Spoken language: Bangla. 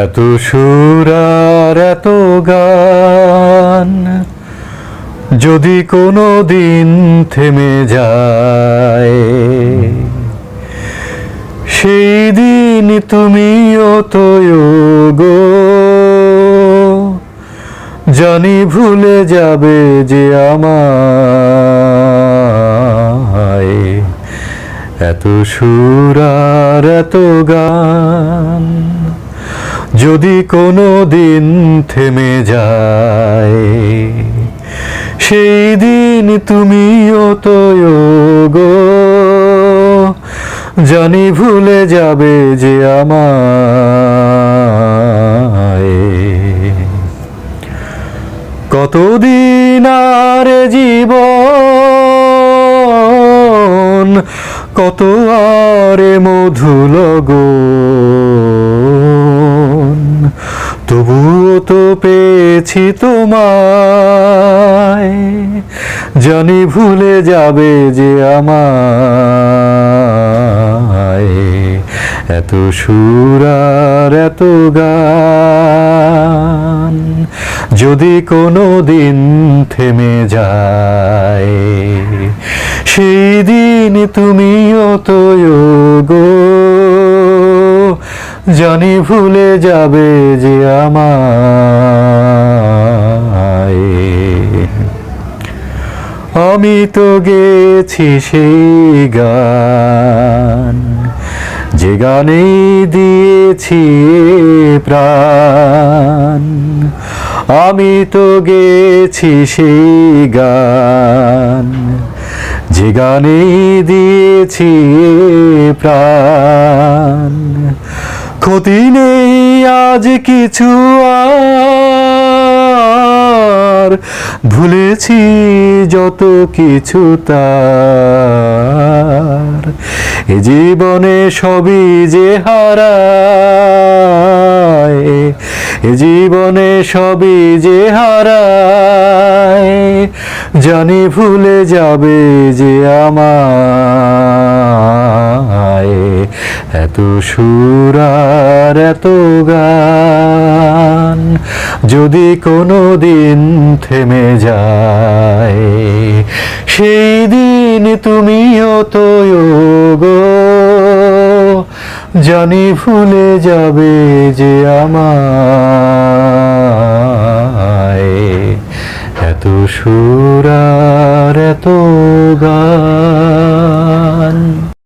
এত সুর আর এত গান যদি কোনো দিন থেমে যায়, সেই দিন তুমিও তো গো জানি ভুলে যাবে যে আমায়। এত সুর আর এত গান যদি কোনো দিন থেমে যায়, সেই দিন তুমিও তো গো জানি ভুলে যাবে যে আমায়। কতদিন আর জীবন, কত আরে মধু লগন, তবুও তো পেয়েছি তোমায়, জানি ভুলে যাবে যে আমায়। এত সুর আর এত গান যদি কোনো দিন থেমে যায়, সেই দিন তুমিও তো গো জানি ভুলে যাবে যে আমায়। আমি তো গেছি সেই গান, যে গানে দিয়েছি প্রাণ। আমি তো গেছি সেই গান, যে গানে দিয়েছি প্রাণ। ক্ষতি নেই আজ কিছু আর, ভুলেছি যত কিছু তার। এ জীবনে সবই যে হারায়, এ জীবনে সবই যে হারায়, জানি ভুলে যাবে যে আমায়। এত সুর আর এত গান যদি কোনো দিন থেমে যায়, সেই দিন তুমিও তো গো জানি ভুলে যাবে যে আমায়। এত সুর আর এত গান।